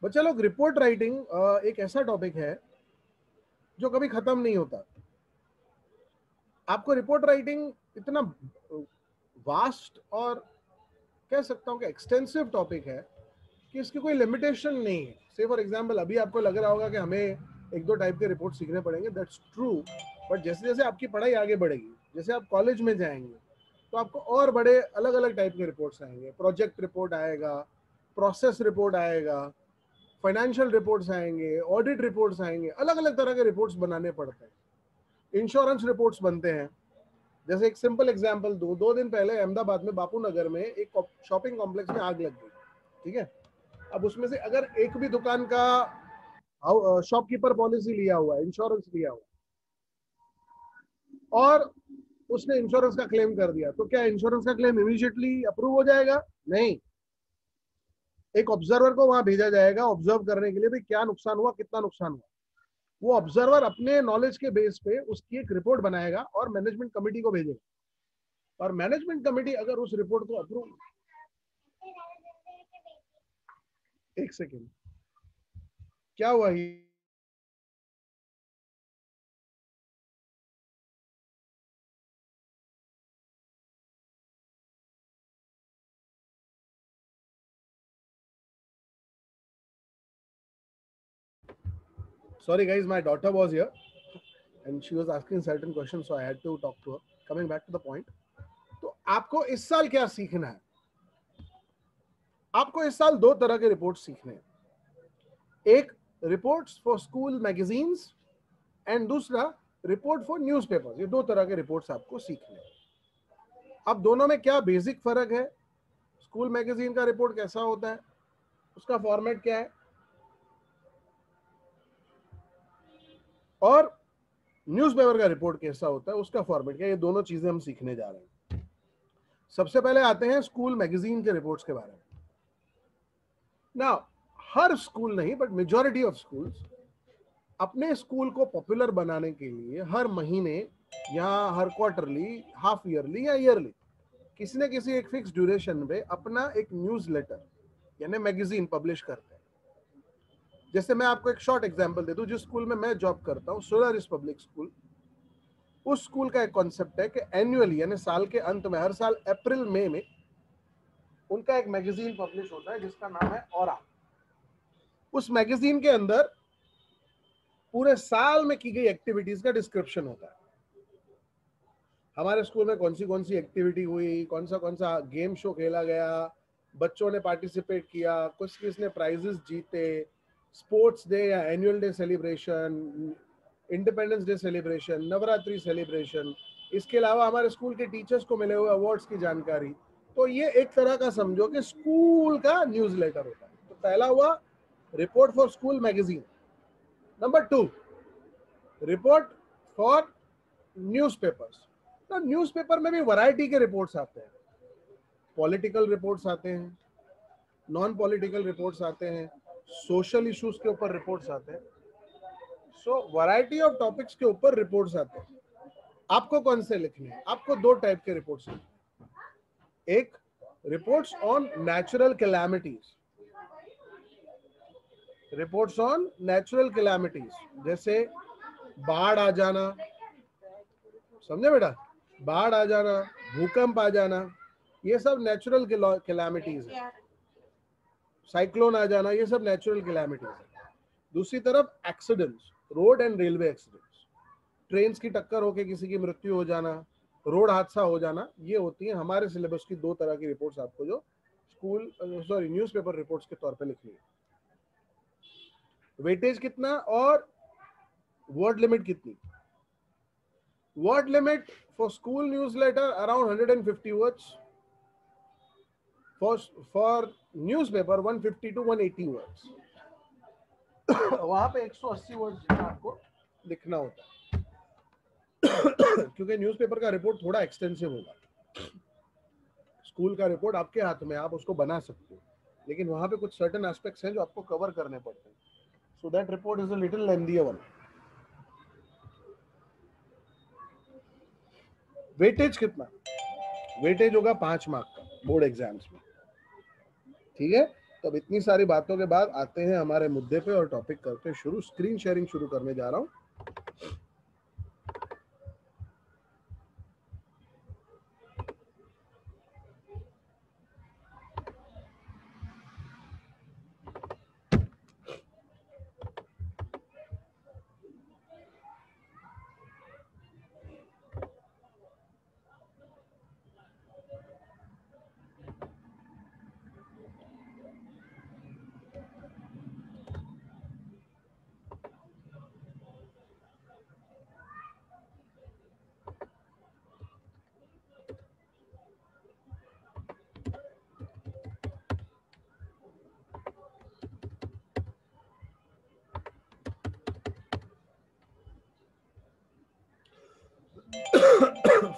बच्चे लोग, report writing एक ऐसा टॉपिक है जो कभी खत्म नहीं होता। आपको रिपोर्ट राइटिंग इतना वास्ट और कह सकता हूँ कि एक्सटेंसिव टॉपिक है कि इसकी कोई लिमिटेशन नहीं है। से फॉर एग्जांपल, अभी आपको लग रहा होगा कि हमें एक दो टाइप के रिपोर्ट सीखने पड़ेंगे, दैट्स ट्रू। बट जैसे जैसे आपकी पढ़ाई आगे बढ़ेगी, जैसे आप कॉलेज में जाएंगे, तो आपको और बड़े अलग अलग टाइप के रिपोर्ट्स आएंगे। प्रोजेक्ट रिपोर्ट आएगा, प्रोसेस रिपोर्ट आएगा, फाइनेंशियल रिपोर्ट्स आएंगे, ऑडिट रिपोर्ट्स आएंगे, अलग अलग तरह के रिपोर्ट्स बनाने पड़ते हैं। इंश्योरेंस रिपोर्ट्स बनते हैं। जैसे एक सिंपल एग्जांपल दूं, 2 दिन पहले अहमदाबाद में बापू नगर में एक शॉपिंग कॉम्प्लेक्स में आग लग गई। ठीक है, अब उसमें से अगर एक भी दुकान का शॉपकीपर पॉलिसी लिया हुआ है, इंश्योरेंस लिया हुआ और उसने इंश्योरेंस का क्लेम कर दिया, तो क्या इंश्योरेंस का क्लेम इमीडिएटली अप्रूव हो जाएगा? नहीं। एक ऑब्जर्वर को वहां भेजा जाएगा ऑब्जर्व करने के लिए, भाई क्या नुकसान हुआ, कितना नुकसान हुआ। वो ऑब्जर्वर अपने नॉलेज के बेस पे उसकी एक रिपोर्ट बनाएगा और मैनेजमेंट कमेटी को भेजेगा, और मैनेजमेंट कमेटी अगर उस रिपोर्ट को अप्रूव, एक सेकेंड, क्या हुआ? Sorry guys, my daughter was here and she was asking certain questions, so I had to talk to her. Coming back to the point, तो आपको इस साल क्या सीखना है? आपको इस साल दो तरह के रिपोर्ट सीखने हैं। एक reports for school magazines and दूसरा रिपोर्ट फॉर न्यूज़पेपर्स। ये दो तरह के रिपोर्ट्स आपको सीखने हैं। अब दोनों में क्या बेसिक फर्क है? स्कूल मैगजीन का रिपोर्ट कैसा होता है, उसका फॉर्मेट क्या है, और न्यूज़पेपर का रिपोर्ट कैसा होता है, उसका फॉर्मेट क्या है। ये दोनों चीजें हम सीखने जा रहे हैं। सबसे पहले आते हैं स्कूल मैगजीन के रिपोर्ट्स के बारे में। ना, हर स्कूल नहीं बट मेजॉरिटी ऑफ स्कूल्स अपने स्कूल को पॉपुलर बनाने के लिए हर महीने या हर क्वार्टरली, हाफ ईयरली या ईयरली किसी न किसी एक फिक्स ड्यूरेशन पे अपना एक न्यूज लेटर यानी मैगजीन पब्लिश करते हैं। जैसे मैं आपको एक शॉर्ट एग्जांपल दे दूं, जिस स्कूल में मैं जॉब करता हूं, सोलारिस पब्लिक स्कूल, उस स्कूल का एक कॉन्सेप्ट है कि एनुअली यानी साल के अंत में, हर साल अप्रैल मई में उनका एक मैगजीन पब्लिश होता है जिसका नाम है ऑरा। उस मैगजीन के अंदर पूरे साल में की गई एक्टिविटीज का डिस्क्रिप्शन होता है। हमारे स्कूल में कौन सी एक्टिविटी हुई, कौन सा गेम शो खेला गया, बच्चों ने पार्टिसिपेट किया, कुछ किसने प्राइजेस जीते, स्पोर्ट्स डे या annual day celebration, independence day celebration, Navratri celebration, इसके अलावा हमारे स्कूल के टीचर्स को मिले हुए अवार्ड्स की जानकारी। तो ये एक तरह का समझो कि स्कूल का न्यूज लेटर होता है। तो पहला हुआ report for school magazine. Number 2, report for newspapers. तो न्यूज़पेपर में भी वैरायटी के रिपोर्ट्स आते हैं। पॉलिटिकल रिपोर्ट्स आते हैं, नॉन पॉलिटिकल रिपोर्ट्स आते हैं, सोशल इश्यूज के ऊपर रिपोर्ट्स आते हैं। सो वैरायटी ऑफ टॉपिक्स के ऊपर रिपोर्ट्स आते हैं। आपको कौन से लिखने हैं? आपको दो टाइप के रिपोर्ट्स लिखने हैं। एक, reports on natural calamities. Reports on natural calamities जैसे बाढ़ आ जाना, समझे बेटा, बाढ़ आ जाना, भूकंप आ जाना, ये सब नेचुरल कैलामिटीज है। साइक्लोन आ जाना, ये सब नेचुरल कैलामिटीज है। दूसरी तरफ accidents, road and railway accidents, train की टक्कर होकर किसी की मृत्यु हो जाना, रोड हादसा हो जाना, ये होती है हमारे सिलेबस की दो तरह की रिपोर्ट्स आपको जो स्कूल न्यूज़पेपर रिपोर्ट्स के तौर पे लिखनी है। वेटेज कितना और वर्ड लिमिट कितनी? Word limit for school newsletter around 150 words. For newspaper 150 to 180 words. वहां पे 180 वर्ड्स आपको लिखना होता है क्योंकि न्यूज़पेपर का रिपोर्ट थोड़ा एक्सटेंसिव होगा। स्कूल का रिपोर्ट आपके हाथ में, आप उसको बना सकते हो, लेकिन वहां पे कुछ सर्टेन एस्पेक्ट्स हैं जो आपको कवर करने पड़ते हैं। So that report is a little lengthier one. Weightage कितना? वेटेज होगा 5 मार्क का बोर्ड एग्जाम्स में, ठीक है। तो अब इतनी सारी बातों के बाद आते हैं हमारे मुद्दे पे और टॉपिक करते हैं शुरू। स्क्रीन शेयरिंग शुरू करने जा रहा हूं।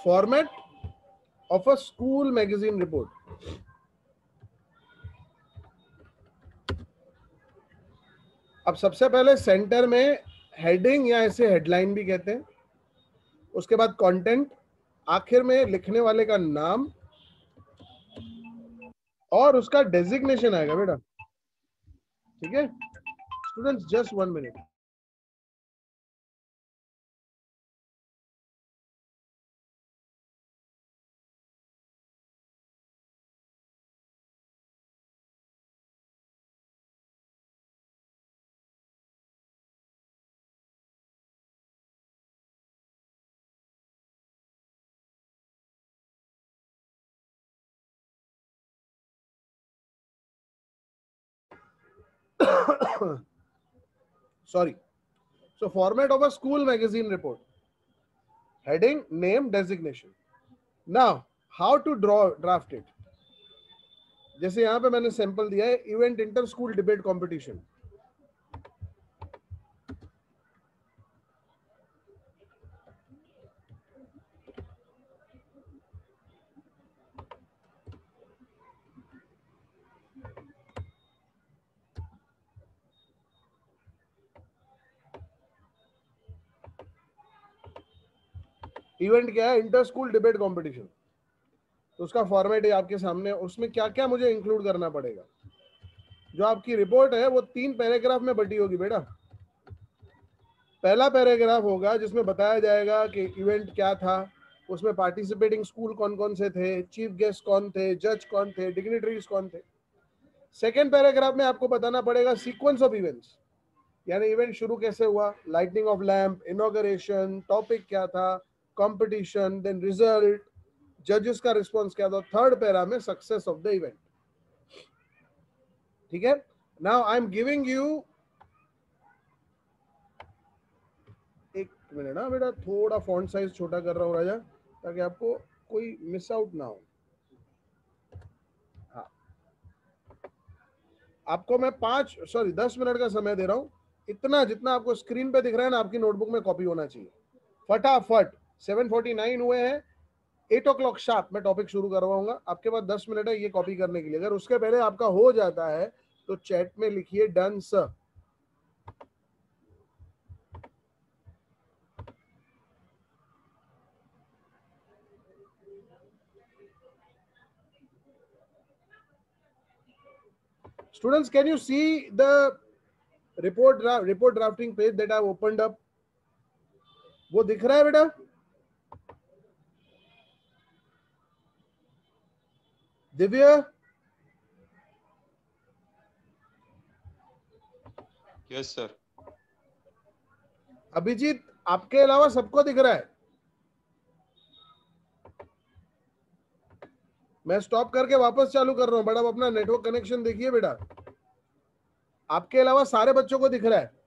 Format of a school magazine report. अब सबसे पहले सेंटर में हेडिंग या इसे हेडलाइन भी कहते हैं, उसके बाद कंटेंट, आखिर में लिखने वाले का नाम और उसका डेजिग्नेशन आएगा बेटा। ठीक है students, just 1 minute. Sorry. So format of a school magazine report. Heading, name, designation. Now, how to draft it. जैसे यहां पे मैंने सैंपल दिया है, event inter school debate competition. Event क्या है? Inter school debate competition. तो उसका फॉर्मेट है आपके सामने। उसमें क्या क्या मुझे इंक्लूड करना पड़ेगा? जो आपकी रिपोर्ट है वो 3 पैराग्राफ में बटी होगी बेटा। पहला पैराग्राफ होगा जिसमें बताया जाएगा कि इवेंट क्या था, उसमें पार्टिसिपेटिंग स्कूल कौन कौन से थे, चीफ गेस्ट कौन थे, जज कौन थे, डिग्निटरीज कौन थे। सेकेंड पैराग्राफ में आपको बताना पड़ेगा सीक्वेंस ऑफ इवेंट्स, यानी इवेंट शुरू कैसे हुआ, lightning of lamp, inauguration, topic क्या था, कंपटीशन, देन रिजल्ट, जजेस का रिस्पॉन्स क्या था। थर्ड पैरा में सक्सेस ऑफ द इवेंट। ठीक है, now I am giving you, एक मिनट ना बेटा, थोड़ा फॉन्ट साइज छोटा कर रहा हूँ राजा, ताकि आपको कोई मिस आउट ना हो। हाँ, आपको मैं 10 मिनट का समय दे रहा हूँ। इतना जितना आपको स्क्रीन पे दिख रहा है ना, आपकी नोटबुक में कॉपी होना चाहिए फटाफट। 7:49 हुए हैं, 8 o'clock शार्प मैं टॉपिक शुरू करवाऊंगा। आपके पास 10 मिनट है ये कॉपी करने के लिए। अगर उसके पहले आपका हो जाता है तो चैट में लिखिए done sir. Students, can you see the report drafting page that I opened up? वो दिख रहा है बेटा? Divya, yes sir. अभिजीत, आपके अलावा सबको दिख रहा है? मैं स्टॉप करके वापस चालू कर रहा हूं। बड़ा अपना नेटवर्क कनेक्शन देखिए बेटा, आपके अलावा सारे बच्चों को दिख रहा है?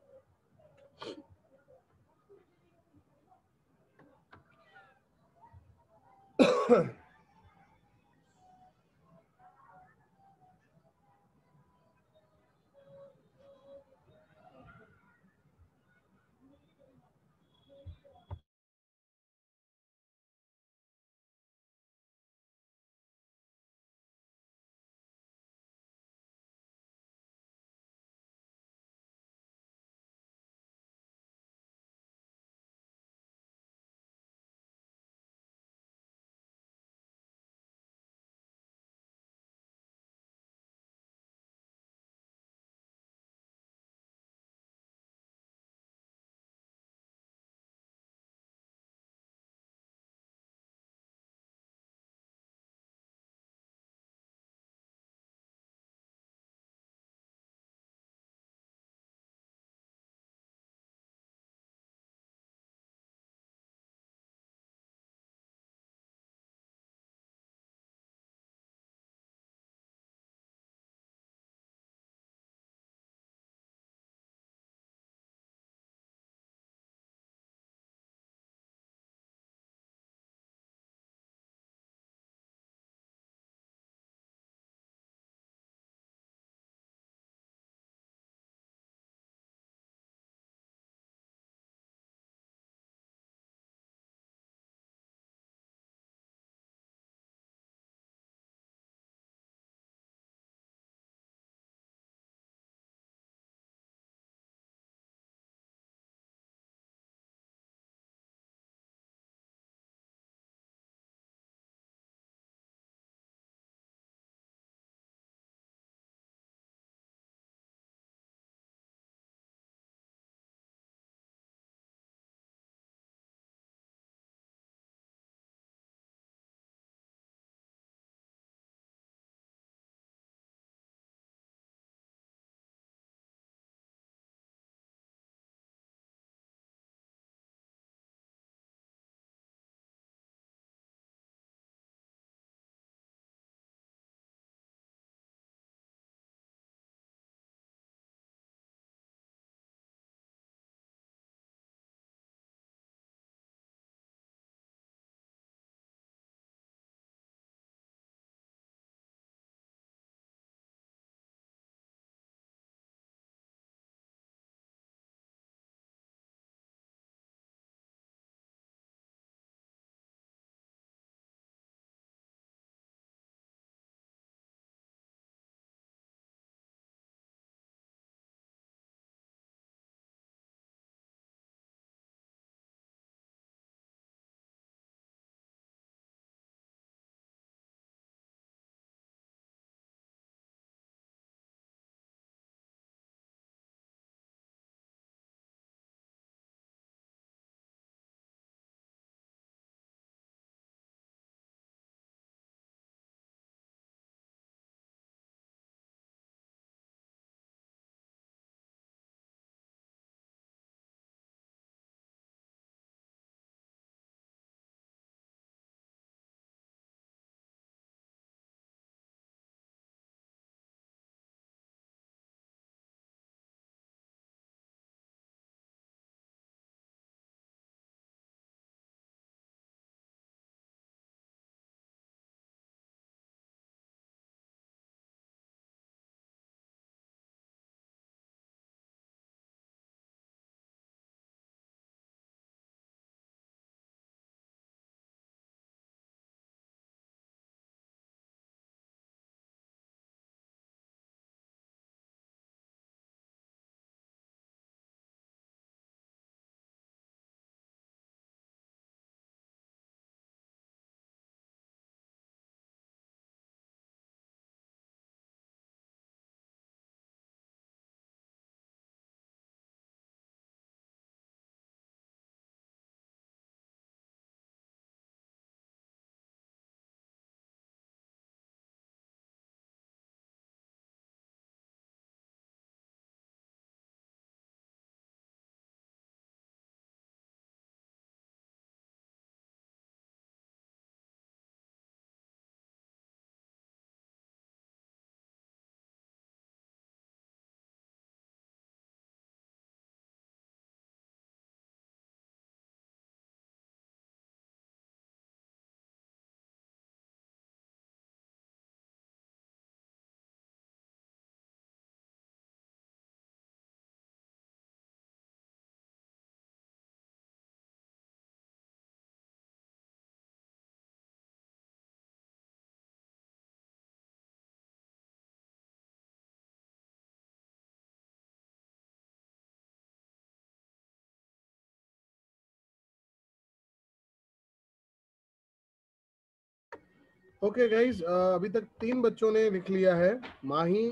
ओके गाइस, अभी तक 3 बच्चों ने लिख लिया है, माही,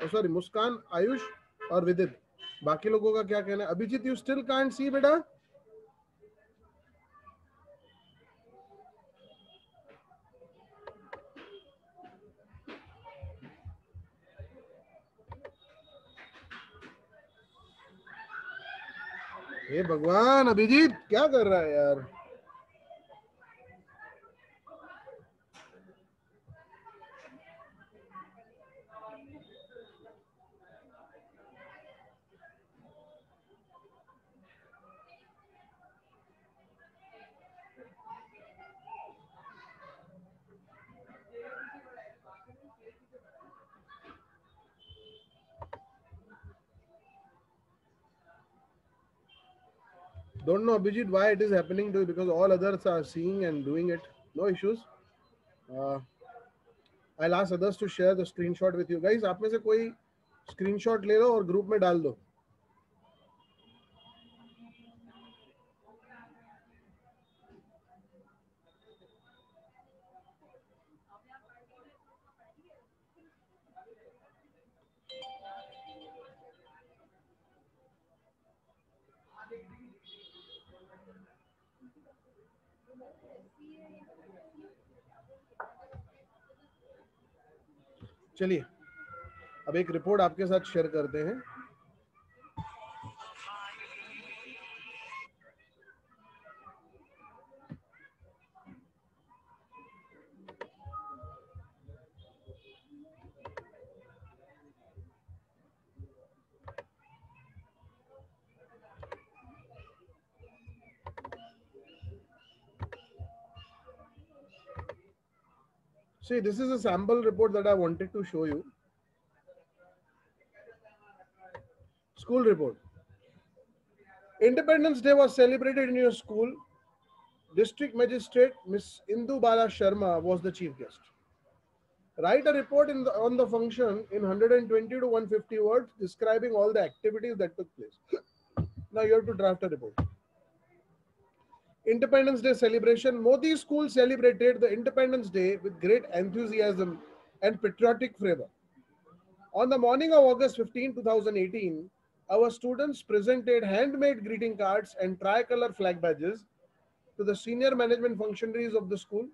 सॉरी मुस्कान, आयुष और विदित। बाकी लोगों का क्या कहना है? Abhijit, you still can't see बेटा? हे भगवान, अभिजीत क्या कर रहा है यार? Don't know Abhijit why it is happening to you, because all others are seeing and doing it. No issues. Uh, I'll ask others to share the screenshot with you guys. आप में से कोई screenshot ले लो और group में डाल दो. चलिए, अब एक रिपोर्ट आपके साथ शेयर करते हैं. See, this is a sample report that I wanted to show you. School report. Independence Day was celebrated in your school. District Magistrate Miss Indu Bala Sharma was the chief guest. Write a report on the function in 120 to 150 words describing all the activities that took place. Now you have to draft a report. Independence Day celebration. Modi School celebrated the Independence Day with great enthusiasm and patriotic fervor. On the morning of August 15, 2018, our students presented handmade greeting cards and tricolor flag badges to the senior management functionaries of the school.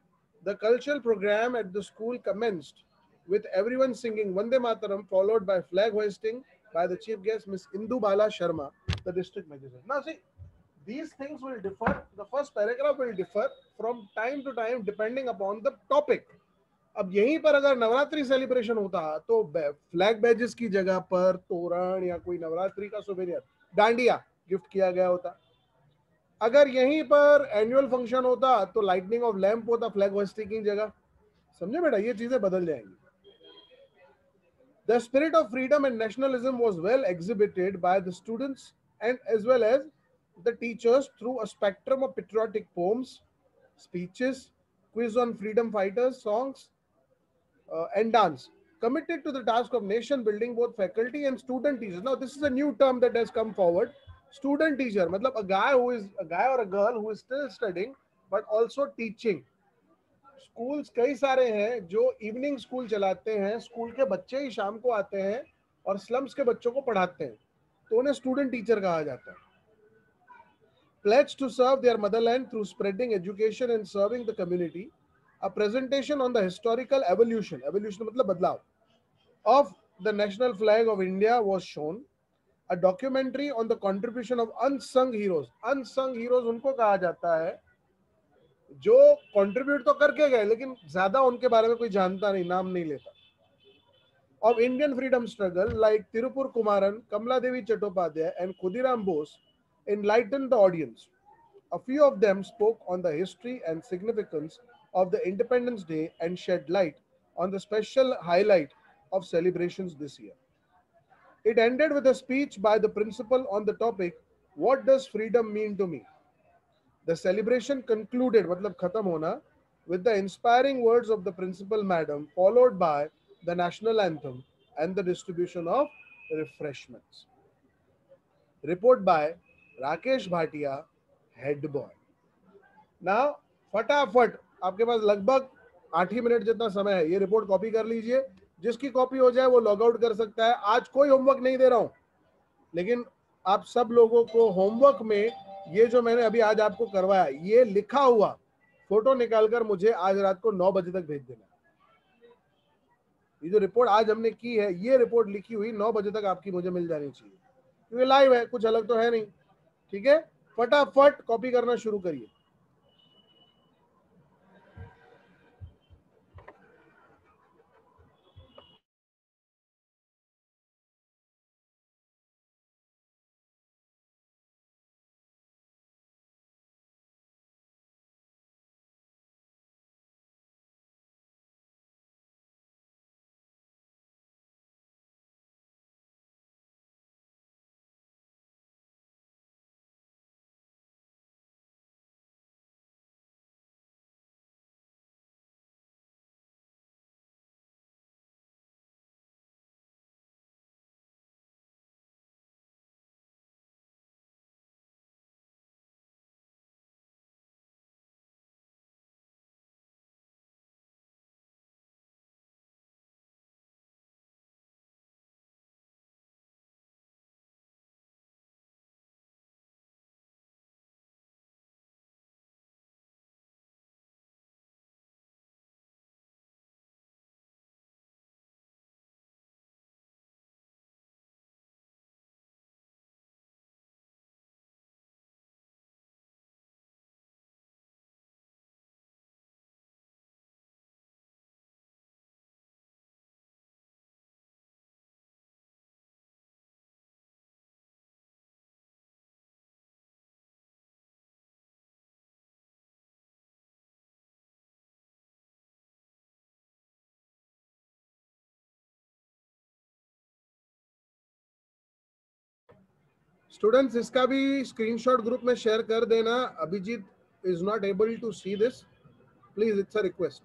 The cultural program at the school commenced with everyone singing Vande Mataram, followed by flag hoisting by the chief guest, Miss Indu Bala Sharma, the district magistrate. Now, see, these things will differ. The first paragraph will differ from time to time depending upon the topic. अब यहीं पर अगर Navratri celebration होता तो flag badges की जगह पर तोरण या कोई नवरात्रि का सुवेनियर, डांडिया गिफ्ट किया गया होता. अगर यहीं पर एनुअल फंक्शन होता तो लाइटनिंग ऑफ लैंप होता फ्लैग होस्टिंग की जगह. समझे बेटा, ये चीजें बदल जाएंगी. The spirit of freedom and nationalism was well exhibited by the students and as well as the teachers through a spectrum of patriotic poems, speeches, quiz on freedom fighters, songs, and dance. Committed to the task of nation building, both faculty and student teachers. Now, this is a new term that has come forward. Student teacher, matlab a guy or a girl who is still studying but also teaching. Schools कई सारे हैं जो evening school चलाते हैं. School के बच्चे ही शाम को आते हैं और स्लम्स के बच्चों को पढ़ाते हैं, तो उन्हें स्टूडेंट टीचर कहा जाता है. Pledged to serve their motherland through spreading education and serving the community. A presentation on the historical evolution मतलब बदलाव of the national flag of India was shown. A documentary on the contribution of unsung heroes. Unsung heroes उनको कहा जाता है जो contribute तो करके गए लेकिन ज्यादा उनके बारे में कोई जानता नहीं, नाम नहीं लेता. Of Indian freedom struggle like Tirupur Kumaran, Kamala Devi Chattopadhyay and Khudiram Bose enlightened the audience. A few of them spoke on the history and significance of the Independence Day and shed light on the special highlight of celebrations this year. It ended with a speech by the principal on the topic, "What does freedom mean to me?" The celebration concluded, matlab khatam hona, with the inspiring words of the principal madam, followed by the national anthem and the distribution of refreshments. Report by Rakesh Bhatia, head boy. Now, फटाफट आपके पास लगभग 8 ही minute जितना समय है, ये report copy कर लीजिए। जिसकी कॉपी हो जाए वो लॉग आउट कर सकता है। आज कोई होमवर्क नहीं दे रहा हूं, लेकिन आप सब लोगों को होमवर्क में ये जो मैंने अभी आज आपको करवाया, ये लिखा हुआ फोटो निकालकर मुझे आज रात को 9 बजे तक भेज देना। ये जो रिपोर्ट आज हमने की है, ये रिपोर्ट लिखी हुई 9 बजे तक आपकी मुझे मिल जानी चाहिए, क्योंकि लाइव है, कुछ अलग तो है नहीं। ठीक है, फटाफट कॉपी करना शुरू करिए। स्टूडेंट्स, इसका भी स्क्रीनशॉट ग्रुप में शेयर कर देना। Abhijit is not able to see this, please, it's a request.